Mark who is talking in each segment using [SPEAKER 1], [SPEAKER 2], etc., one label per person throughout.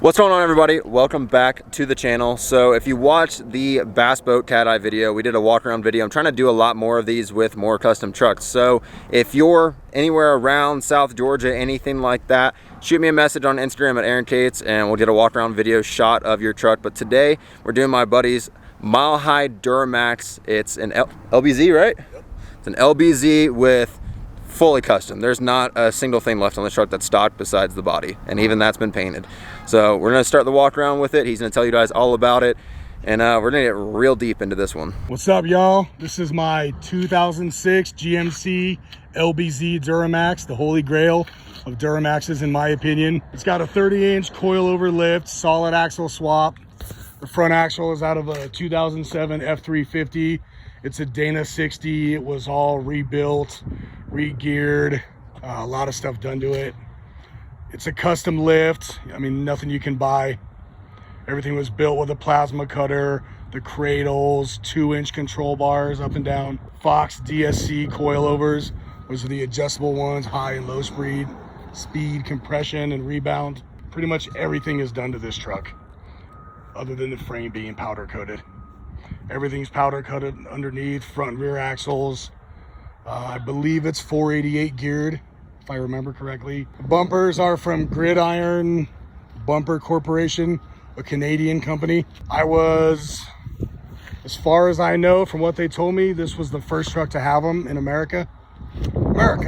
[SPEAKER 1] What's going on, everybody? Welcome back to the channel. So if you watched the Bass Boat Cat Eye video, we did a walk around video. I'm trying to do a lot more of these with more custom trucks. So if you're anywhere around South Georgia, anything like that, shoot me a message on Instagram at Aaron Cates and we'll get a walk around video shot of your truck. But today we're doing my buddy's Mile High Duramax. It's an LBZ, right? Yep. It's an LBZ with fully custom. There's not a single thing left on the truck that's stock besides the body, and even that's been painted. So we're gonna start the walk around with it. He's gonna tell you guys all about it, and we're gonna get real deep into this one.
[SPEAKER 2] What's up, y'all? This is my 2006 GMC LBZ Duramax, the holy grail of Duramaxes in my opinion. It's got a 30-inch coilover lift, solid axle swap. The front axle is out of a 2007 F350. It's a Dana 60. It was all rebuilt, re-geared, a lot of stuff done to it. It's a custom lift. I mean, nothing you can buy. Everything was built with a plasma cutter, the cradles, 2-inch control bars up and down. Fox DSC coilovers. Those are the adjustable ones, high and low speed, compression, and rebound. Pretty much everything is done to this truck, other than the frame being powder coated. Everything's powder coated underneath, front and rear axles. I believe it's 488 geared, if I remember correctly. The bumpers are from Gridiron Bumper Corporation, a Canadian company. As far as I know, from what they told me, this was the first truck to have them in America.
[SPEAKER 3] Wow.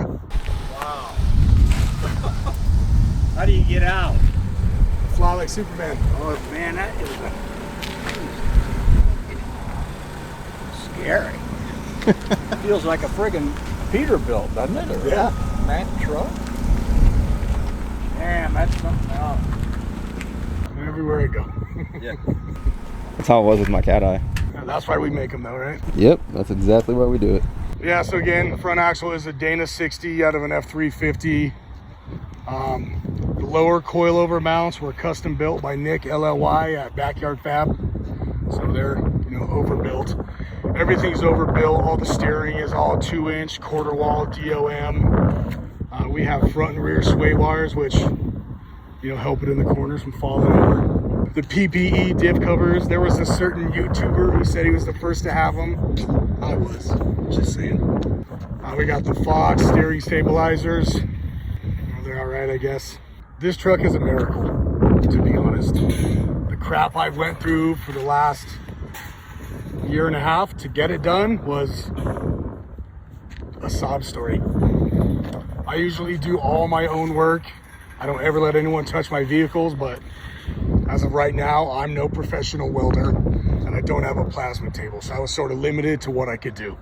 [SPEAKER 3] How do you get out?
[SPEAKER 2] Fly like Superman.
[SPEAKER 3] Oh man, that is scary. Feels like a friggin' Peterbilt, doesn't it? Or
[SPEAKER 2] Yeah.
[SPEAKER 3] Mack truck. Damn, that's something else.
[SPEAKER 2] Everywhere I go.
[SPEAKER 1] Yeah. That's how it was with my Cat Eye.
[SPEAKER 2] That's why we make them though, right?
[SPEAKER 1] Yep, that's exactly why we do it.
[SPEAKER 2] Yeah, so again, the front axle is a Dana 60 out of an F350. The lower coilover mounts were custom built by Nick LLY at Backyard Fab. So they're, overbuilt. Everything's overbuilt. All the steering is all 2-inch quarter wall DOM. We have front and rear sway bars, which, help it in the corners from falling over. The PPE diff covers. There was a certain YouTuber who said he was the first to have them. I was, just saying. We got the Fox steering stabilizers. They're all right, I guess. This truck is a miracle, to be honest. The crap I went through for the last year and a half to get it done was a sob story. I usually do all my own work. I don't ever let anyone touch my vehicles, but as of right now, I'm no professional welder and I don't have a plasma table, so I was sort of limited to what I could do.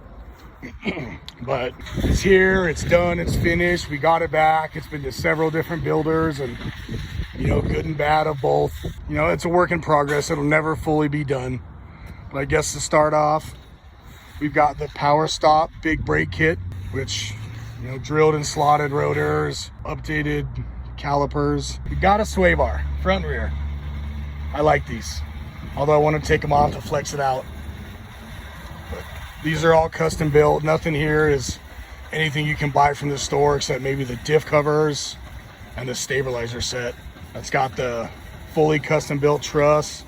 [SPEAKER 2] But it's here, it's done, it's finished, we got it back. It's been to several different builders and good and bad of both. It's a work in progress. It'll never fully be done. But I guess to start off, we've got the Power Stop big brake kit, which drilled and slotted rotors, updated calipers. We got a sway bar, front and rear. I like these, although I want to take them off to flex it out. These are all custom built. Nothing here is anything you can buy from the store except maybe the diff covers and the stabilizer set. It's got the fully custom built truss,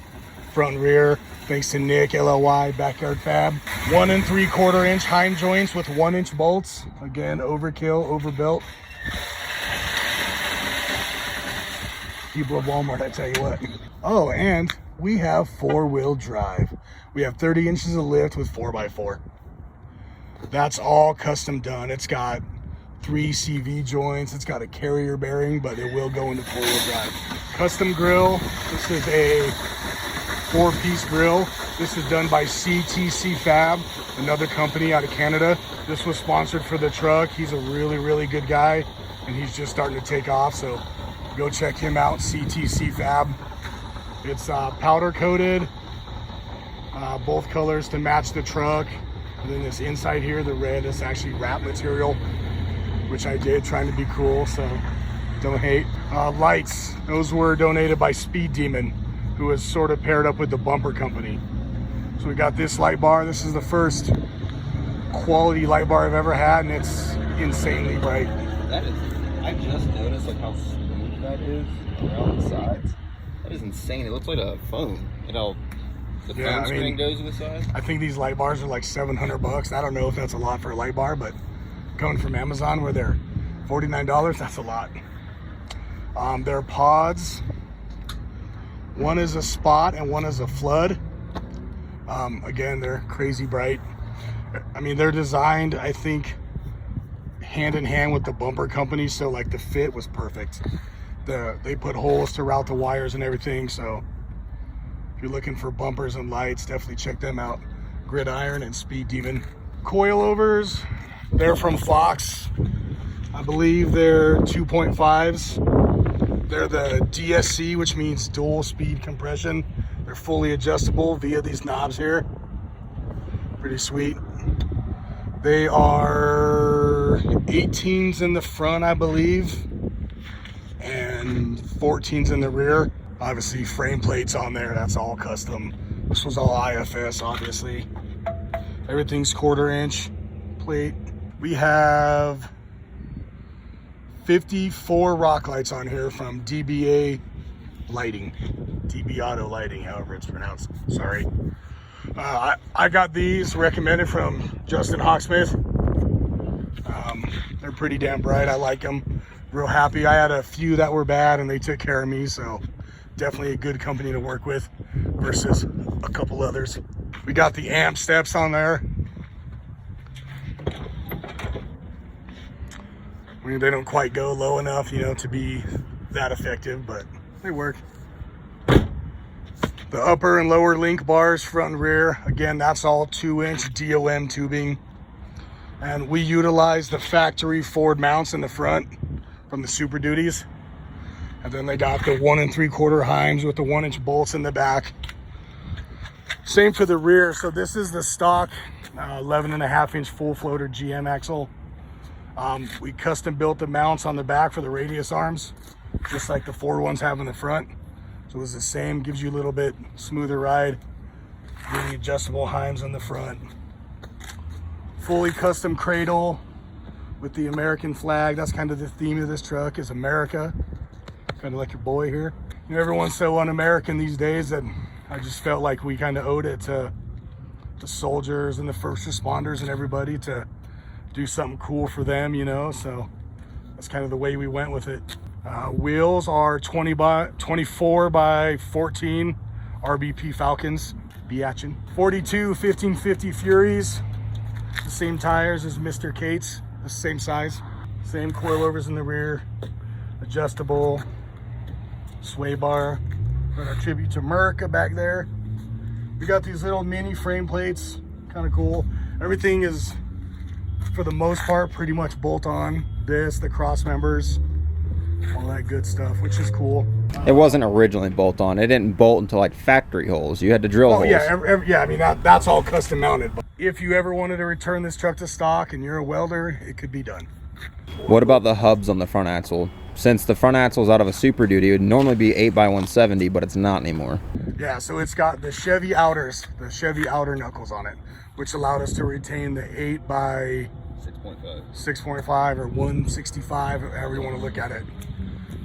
[SPEAKER 2] front and rear, thanks to Nick LLY Backyard Fab. 1 3/4 inch Heim joints with 1-inch bolts. Again, overkill, overbuilt. People of Walmart, I tell you what. Oh, and we have 4-wheel drive. We have 30 inches of lift with 4x4. That's all custom done. It's got 3 CV joints. It's got a carrier bearing, but it will go into 4-wheel drive. Custom grill. This is a 4-piece grill. This is done by CTC Fab, another company out of Canada. This was sponsored for the truck. He's a really, really good guy, and he's just starting to take off, so go check him out, CTC Fab. It's powder coated, both colors to match the truck. And then this inside here, the red, is actually wrap material, which I did, trying to be cool, so don't hate. Lights, those were donated by Speed Demon, who was sort of paired up with the bumper company. So we got this light bar. This is the first quality light bar I've ever had, and it's insanely bright.
[SPEAKER 1] That is, I just noticed how smooth that is around the sides. That is insane. It looks like a phone. You know, the
[SPEAKER 2] Yeah,
[SPEAKER 1] phone screen goes with the side.
[SPEAKER 2] I think these light bars are like $700. I don't know if that's a lot for a light bar, but coming from Amazon where they're $49, that's a lot. Their pods, one is a spot and one is a flood. Again, they're crazy bright. I mean, they're designed, I think, hand in hand with the bumper company, so like the fit was perfect. They put holes to route the wires and everything, so if you're looking for bumpers and lights, definitely check them out. Gridiron and Speed Demon. Coilovers, they're from Fox. I believe they're 2.5s. They're the DSC, which means dual speed compression. They're fully adjustable via these knobs here. Pretty sweet. They are 18s in the front, I believe, and 14s in the rear. Obviously, frame plates on there, that's all custom. This was all IFS, obviously. Everything's 1/4 inch plate. We have 54 rock lights on here from DBA Lighting. DB Auto Lighting, however it's pronounced. Sorry. I got these recommended from Justin Hawksmith. They're pretty damn bright. I like them. Real happy. I had a few that were bad and they took care of me, so definitely a good company to work with versus a couple others. We got the amp steps on there. I mean, they don't quite go low enough, you know, to be that effective, but they work. The upper and lower link bars, front and rear, again, that's all 2-inch DOM tubing. And we utilize the factory Ford mounts in the front from the Super Duties. And then they got the 1 3/4 Heims with the 1-inch bolts in the back. Same for the rear. So this is the stock 11.5-inch full floater GM axle. We custom built the mounts on the back for the radius arms, just like the Ford ones have in the front. So it's the same, gives you a little bit smoother ride. The adjustable Heims on the front. Fully custom cradle with the American flag. That's kind of the theme of this truck, is America. Kind of like your boy here. You know, everyone's so un-American these days that I just felt like we kind of owed it to the soldiers and the first responders and everybody to do something cool for them, you know, so that's kind of the way we went with it. Wheels are 24 by 14 RBP Falcons, Biatchin. 42 1550 Furies, the same tires as Mr. Kate's, the same size. Same coilovers in the rear, adjustable, sway bar. Got our tribute to America back there. We got these little mini frame plates, kind of cool. Everything is, for the most part, pretty much bolt on. This, the cross members, all that good stuff, which is cool.
[SPEAKER 1] It wasn't originally bolt on. It didn't bolt into like factory holes. You had to drill holes.
[SPEAKER 2] Yeah, yeah. I mean, that's all custom mounted. But if you ever wanted to return this truck to stock and you're a welder, it could be done.
[SPEAKER 1] What about the hubs on the front axle? Since the front axle is out of a Super Duty, it would normally be 8x170, but it's not anymore.
[SPEAKER 2] Yeah, so it's got the Chevy outers, the Chevy outer knuckles on it, which allowed us to retain the 8x6.5 or 165, however you want to look at it.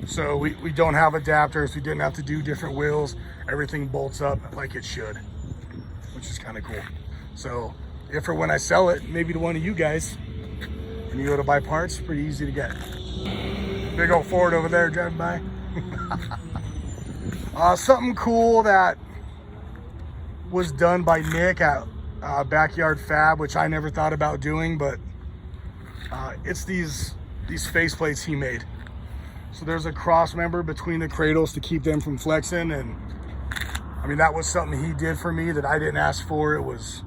[SPEAKER 2] So we don't have adapters. We didn't have to do different wheels. Everything bolts up like it should, which is kind of cool. So if or when I sell it, maybe to one of you guys, and you go to buy parts, pretty easy to get. Big old Ford over there driving by. Something cool that was done by Nick at Backyard Fab, which I never thought about doing, but it's these face plates he made. So there's a cross member between the cradles to keep them from flexing, and I mean, that was something he did for me that I didn't ask for. It was,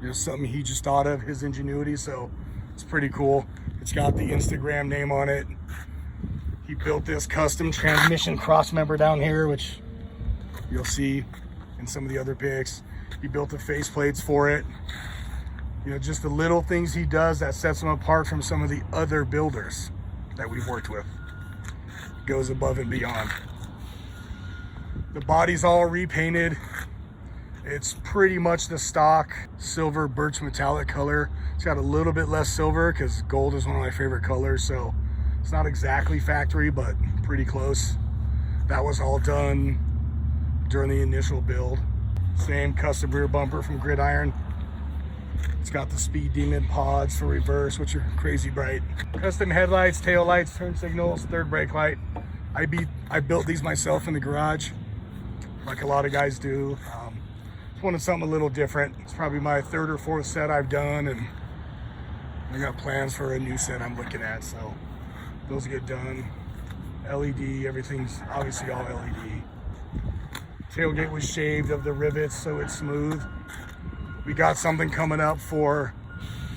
[SPEAKER 2] you know, something he just thought of, his ingenuity, so it's pretty cool. It's got the Instagram name on it. He built this custom transmission cross member down here, which you'll see in some of the other pics. He built the face plates for it. You know, just the little things he does that sets him apart from some of the other builders that we've worked with. Goes above and beyond. The body's all repainted. It's pretty much the stock silver birch metallic color. It's got a little bit less silver because gold is one of my favorite colors, so it's not exactly factory, but pretty close. That was all done during the initial build. Same custom rear bumper from Gridiron. It's got the Speed Demon pods for reverse, which are crazy bright. Custom headlights, tail lights, turn signals, third brake light. I built these myself in the garage, like a lot of guys do. Just wanted something a little different. It's probably my third or fourth set I've done, and I got plans for a new set I'm looking at, so those get done. LED, everything's obviously all LED. Tailgate was shaved of the rivets so it's smooth. We got something coming up for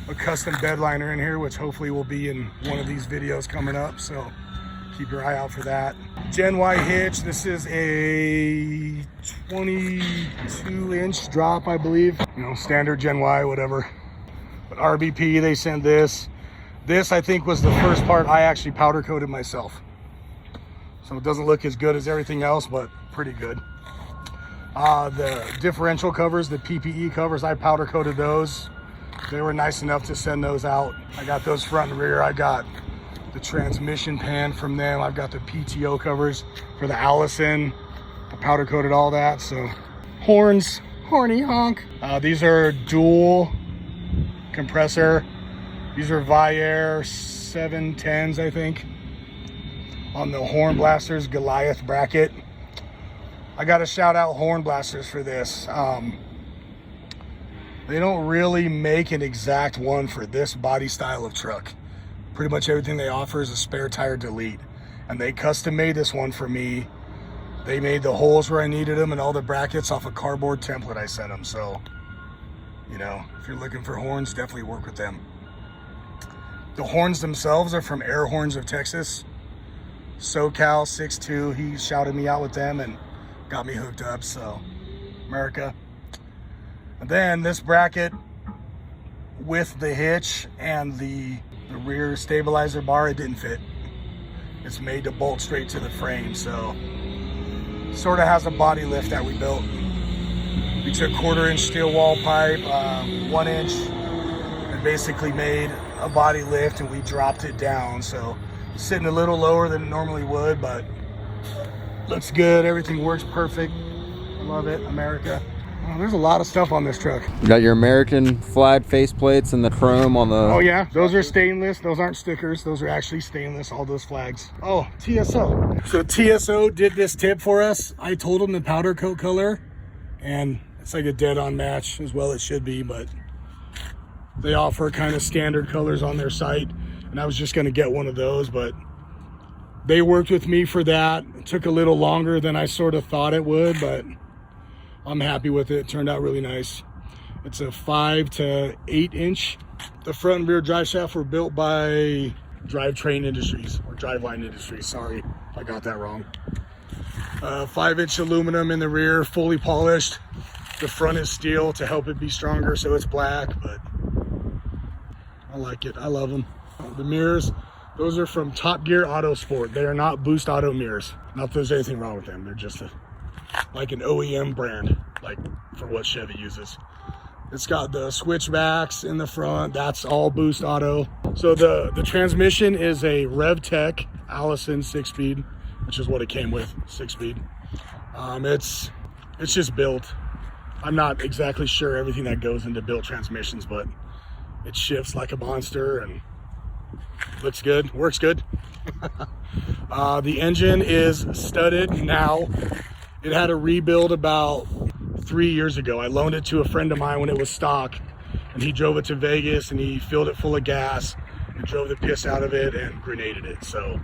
[SPEAKER 2] a custom bed liner in here, which hopefully will be in one of these videos coming up, so keep your eye out for that. Gen Y hitch, this is a 22-inch drop, I believe. You know, standard Gen Y, whatever. But RBP, they sent this. This, I think, was the first part I actually powder coated myself. So it doesn't look as good as everything else, but pretty good. The differential covers, the PPE covers, I powder coated those. They were nice enough to send those out. I got those front and rear. I got the transmission pan from them. I've got the PTO covers for the Allison. I powder coated all that. So horns, horny honk. These are dual compressor. These are Viair 710s, I think. On the horn blasters, Goliath bracket. I got to shout out Horn Blasters for this. They don't really make an exact one for this body style of truck. Pretty much everything they offer is a spare tire delete. And they custom made this one for me. They made the holes where I needed them and all the brackets off a cardboard template I sent them. So, you know, if you're looking for horns, definitely work with them. The horns themselves are from Air Horns of Texas. SoCal 62, he shouted me out with them and got me hooked up, so America. And then this bracket with the hitch and the rear stabilizer bar, it didn't fit. It's made to bolt straight to the frame, so sort of has a body lift that we built. We took 1/4-inch steel wall pipe, 1 inch, and basically made a body lift, and we dropped it down, so it's sitting a little lower than it normally would, but looks good. Everything works perfect. Love it, America. Oh, there's a lot of stuff on this truck.
[SPEAKER 1] You got your American flag faceplates and the chrome on the...
[SPEAKER 2] Oh yeah, those are stainless. Those aren't stickers. Those are actually stainless, all those flags. Oh, TSO. So TSO did this tip for us. I told them the powder coat color, and it's like a dead-on match, as well it should be, but they offer kind of standard colors on their site, and I was just gonna get one of those, but they worked with me for that. It took a little longer than I sort of thought it would, but I'm happy with it. It turned out really nice. It's a 5 to 8 inch. The front and rear drive shaft were built by Drivetrain Industries, or Driveline Industries. Sorry, I got that wrong. 5-inch aluminum in the rear, fully polished. The front is steel to help it be stronger, so it's black, but I like it. I love them. The mirrors, those are from Top Gear Autosport. They are not Boost Auto mirrors. Not that there's anything wrong with them. They're just like an OEM brand, like for what Chevy uses. It's got the switchbacks in the front. That's all Boost Auto. So the transmission is a RevTech Allison 6-speed, which is what it came with, 6-speed. It's just built. I'm not exactly sure everything that goes into built transmissions, but it shifts like a monster and looks good, works good. The engine is studded now. It had a rebuild about 3 years ago. I loaned it to a friend of mine when it was stock, and he drove it to Vegas and he filled it full of gas and drove the piss out of it and grenaded it. So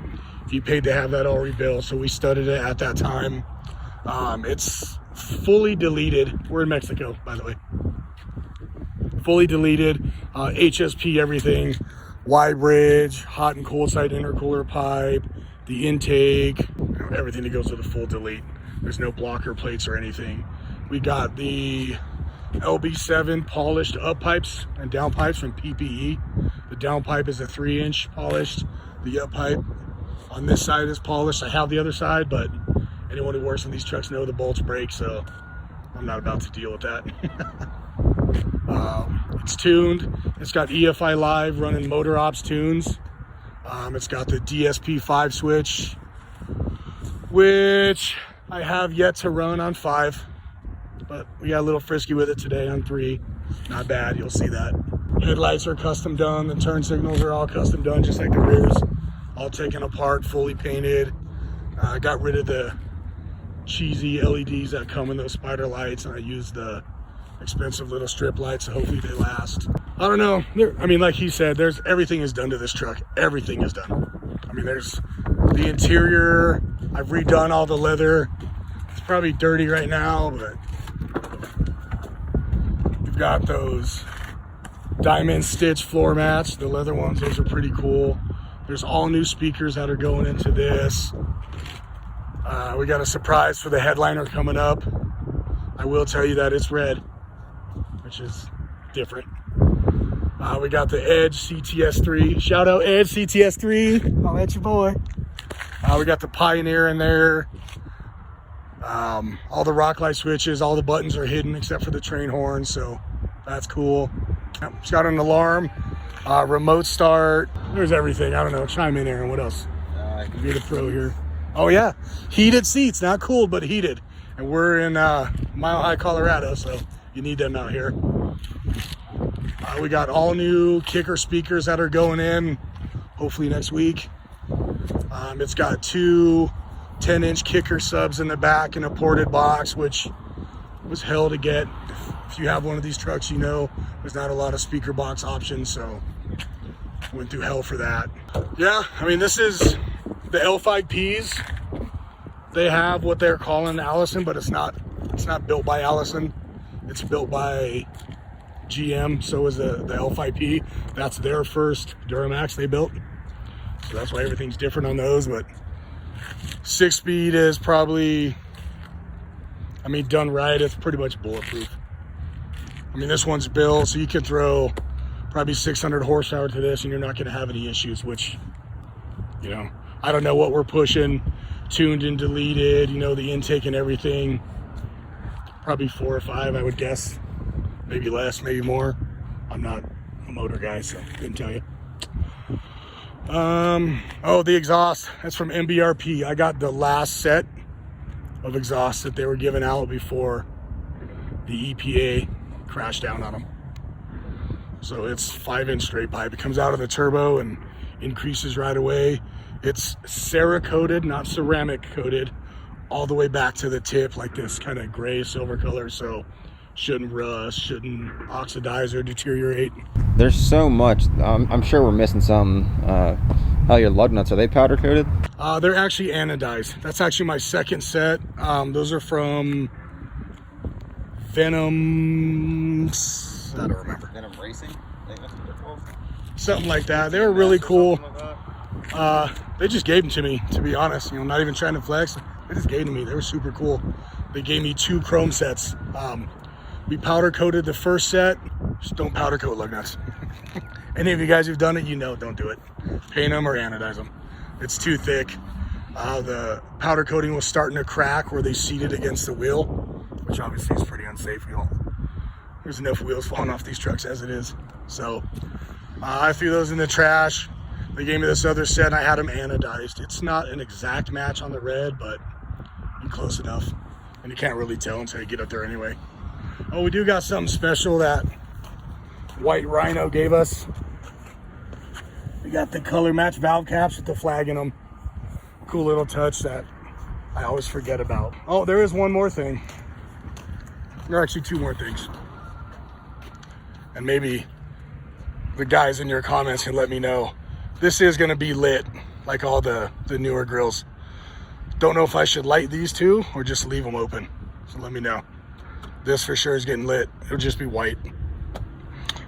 [SPEAKER 2] he paid to have that all rebuilt, so we studded it at that time. It's fully deleted. We're in Mexico, by the way. Fully deleted, HSP everything, Y bridge, hot and cold side intercooler pipe, the intake, everything that goes with a full delete. There's no blocker plates or anything. We got the LB7 polished up pipes and down pipes from PPE. The down pipe is a 3-inch polished. The up pipe on this side is polished. I have the other side, but anyone who works on these trucks know the bolts break, so I'm not about to deal with that. It's tuned. It's got EFI Live running motor ops tunes. It's got the DSP5 switch, which I have yet to run on 5, but we got a little frisky with it today on 3. Not bad, you'll see that. Headlights are custom done, the turn signals are all custom done, just like the rears. All taken apart, fully painted. I got rid of the cheesy LEDs that come in those spider lights, and I used the expensive little strip lights, so hopefully they last. I don't know, I mean, like he said, everything is done to this truck. Everything is done. I mean, there's the interior, I've redone all the leather. It's probably dirty right now, but we've got those diamond stitch floor mats, the leather ones, those are pretty cool. There's all new speakers that are going into this. We got a surprise for the headliner coming up. I will tell you that it's red, which is different. We got the Edge CTS3. Shout out Edge CTS3. I'll let you boy. We got the Pioneer in there. All the rock light switches, all the buttons are hidden except for the train horn, so that's cool. It's got an alarm, remote start. There's everything. I don't know. Chime in, Aaron. What else? You're the pro here. Oh yeah, heated seats. Not cool, but heated. And we're in Mile High, Colorado, so you need them out here. We got all new kicker speakers that are going in, hopefully next week. It's got 2 10-inch kicker subs in the back and a ported box, which was hell to get. If you have one of these trucks, you know there's not a lot of speaker box options, so went through hell for that. Yeah, I mean, this is the L5Ps. They have what they're calling Allison, but it's not built by Allison. It's built by GM. So is the L5P. That's their first Duramax they built. So that's why everything's different on those. But 6-speed is probably, I mean, done right, it's pretty much bulletproof. I mean, this one's built so you can throw probably 600 horsepower to this and you're not going to have any issues, which, you know, I don't know what we're pushing, tuned and deleted, you know, the intake and everything. Probably 4 or 5, I would guess. Maybe less, maybe more. I'm not a motor guy, so I couldn't tell you. Oh, the exhaust. That's from MBRP. I got the last set of exhaust that they were giving out before the EPA crashed down on them. So it's 5-inch straight pipe. It comes out of the turbo and increases right away. It's Cerakoted, not ceramic coated, all the way back to the tip, like this kind of gray silver color. So shouldn't rust, shouldn't oxidize or deteriorate.
[SPEAKER 1] There's so much. I'm sure we're missing some. How your lug nuts, are they powder coated?
[SPEAKER 2] They're actually anodized. That's actually my second set. Those are from Venom, I don't remember.
[SPEAKER 1] Venom Racing? I think that's what they're called.
[SPEAKER 2] Something like that. They were really cool. They just gave them to me, to be honest. You know, not even trying to flex. They just gave them to me. They were super cool. They gave me 2 chrome sets. We powder coated the first set. Just don't powder coat lug nuts. Any of you guys who've done it, you know, don't do it. Paint them or anodize them. It's too thick. The powder coating was starting to crack where they seated against the wheel, which obviously is pretty unsafe. There's enough wheels falling off these trucks as it is. So I threw those in the trash. They gave me this other set and I had them anodized. It's not an exact match on the red, but close enough. And you can't really tell until you get up there anyway. Oh, we do got something special that White Rhino gave us. We got the color match valve caps with the flag in them. Cool little touch that I always forget about. Oh, there is one more thing. There are actually 2 more things. And maybe the guys in your comments can let me know. This is going to be lit like all the newer grills. Don't know if I should light these 2 or just leave them open. So let me know. This for sure is getting lit. It'll just be white.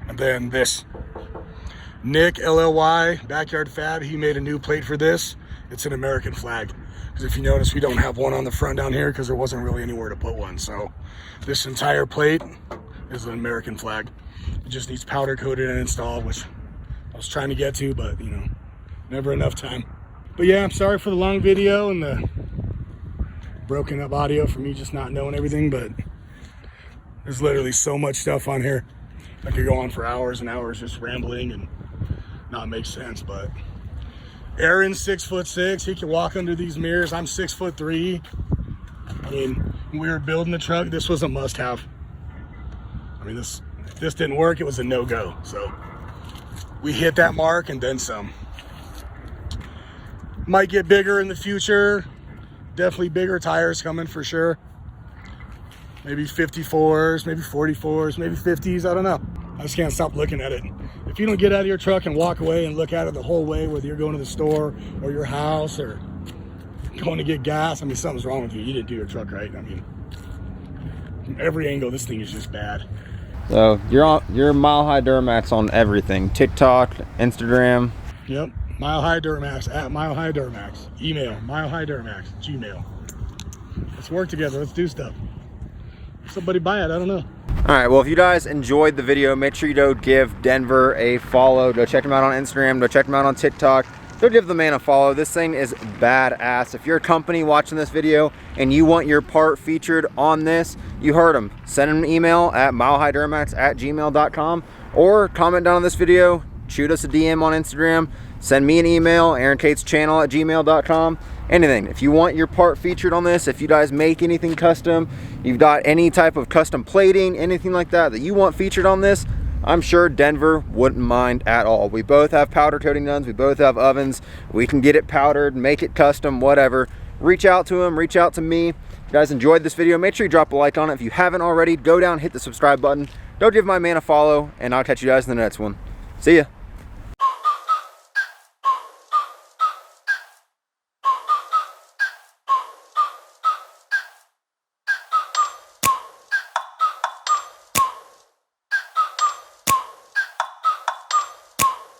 [SPEAKER 2] And then this. Nick, LLY, Backyard Fab, he made a new plate for this. It's an American flag. Because if you notice, we don't have one on the front down here because there wasn't really anywhere to put one. So this entire plate is an American flag. It just needs powder coated and installed, which I was trying to get to, but you know, never enough time. But yeah, I'm sorry for the long video and the broken up audio for me just not knowing everything, but there's literally so much stuff on here. I could go on for hours and hours just rambling and not make sense. But Aaron's 6'6". He can walk under these mirrors. I'm 6'3". I mean, when we were building the truck, this was a must-have. I mean, if this didn't work, it was a no-go. So we hit that mark and then some. Might get bigger in the future. Definitely bigger tires coming for sure. Maybe 54s, maybe 44s, maybe 50s, I don't know. I just can't stop looking at it. If you don't get out of your truck and walk away and look at it the whole way, whether you're going to the store or your house or going to get gas, I mean, something's wrong with you. You didn't do your truck right. I mean, from every angle, this thing is just bad.
[SPEAKER 1] So you're Mile High Duramax on everything. TikTok, Instagram.
[SPEAKER 2] Yep, Mile High Duramax, at Mile High Duramax. Email, Mile High Duramax, Gmail. Let's work together, let's do stuff. Somebody buy it, I don't know.
[SPEAKER 1] All right, well, if you guys enjoyed the video, make sure you go give Denver a follow. Go check him out on Instagram, go check him out on TikTok. Go give the man a follow. This thing is badass. If you're a company watching this video and you want your part featured on this, you heard him. Send him an email at milehighduramax@gmail.com or comment down on this video, shoot us a DM on Instagram, send me an email, aaroncatechannel@gmail.com. Anything. If you want your part featured on this, if you guys make anything custom, you've got any type of custom plating, anything like that you want featured on this, I'm sure Denver wouldn't mind at all. We both have powder coating guns, we both have ovens, we can get it powdered, make it custom, whatever. Reach out to him, reach out to me. If you guys enjoyed this video, make sure you drop a like on it. If you haven't already, go down, hit the subscribe button. Go give my man a follow, and I'll catch you guys in the next one. See ya.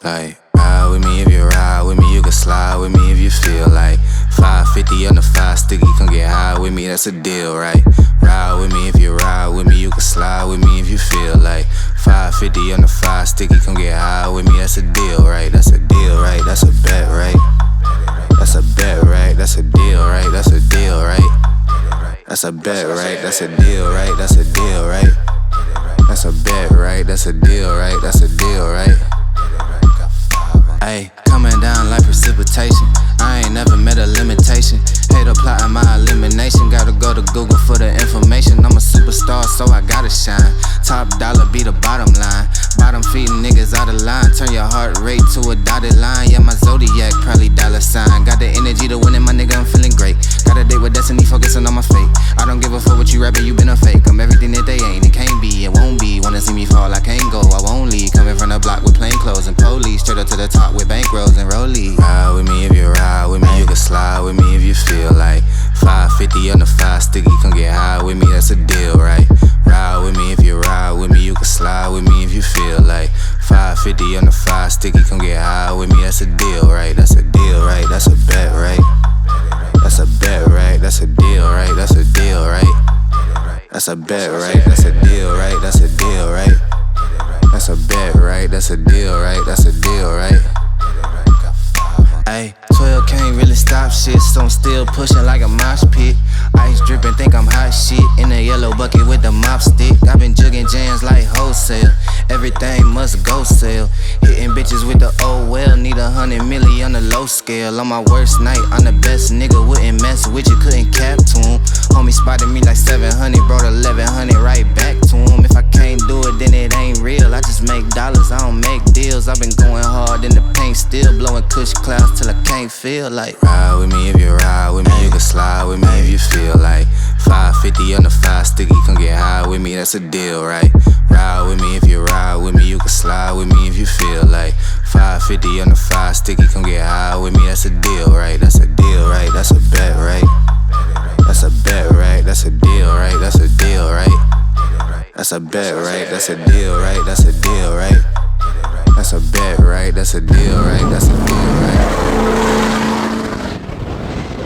[SPEAKER 4] Like, ride with me if you ride with me, you can slide with me if you feel like 550 on the 5 sticky, come get high with me, that's a deal, right? Ride with me if you ride with me, you can slide with me if you feel like 550 on the 5 sticky, come get high with me, that's a deal, right? That's a deal, right? That's a bet, right? That's a bet, right? That's a deal, right? That's a deal, right? That's a bet, right? That's a deal, right? That's a deal, right? That's a bet, right? That's a deal, right? That's a deal, right? Ayy, coming down like precipitation. I ain't never met a limitation. Hate plotting my elimination. Gotta go to Google for the information. I'm a superstar, so I gotta shine. Top dollar be the bottom line. Bottom feeding niggas out of line. Turn your heart rate to a dotted line. Yeah, my zodiac probably dollar sign. Got the energy to win it, my nigga, I'm feeling great. Got a date with destiny, focusing on my fate. I don't give a fuck what you rapping, you been a fake. I'm everything that they ain't, it can't be, it won't be. Wanna see me fall, I can't go, I won't leave. Coming from the block with plain clothes and police. Straight up to the top with bankrolls and rollies. Ride with me if you ride with me, you can slide with me if you feel like 550 on the 5 sticky, come get high with me, that's a deal, right? Ride with me if you ride with me, you can slide with me if you feel like 550 on the 5 sticky, come get high with me, that's a deal, right? That's a deal, right? That's a bet, right? That's a bet, right? That's a deal, right? That's a deal, right? That's a bet, right? That's a deal, right? That's a deal, right? That's a bet, right? That's a deal, right? That's a deal, right? Ayy, 12 can't really stop shit, so I'm still pushing like a mosh pit. Ice dripping, think I'm hot shit. In a yellow bucket with the mop stick. I've been jugging jams like wholesale. Everything must go sell. Hitting bitches with the oh well. Need 100 million on the low scale. On my worst night, I'm the best nigga. Wouldn't mess with you, couldn't cap to him. Homie spotted me like 700, brought 1100 right back to him. If I can't do it, then it ain't real. I just make dollars, I don't make deals. I've been going hard in the paint, still blowing kush clouds till I can't feel like. Ride with me if you ride with me, you can slide with me if you feel like 550 on the 5 sticky, come get high with me, that's a deal, right? Ride with me if you ride with me, you can slide with me if you feel like 550 on the 5 sticky, come get high with me, that's a deal, right? That's a deal, right? That's a bet, right? That's a bet, right? That's a deal, right? That's a deal, right? That's a bet, right? That's a deal, right? That's a deal,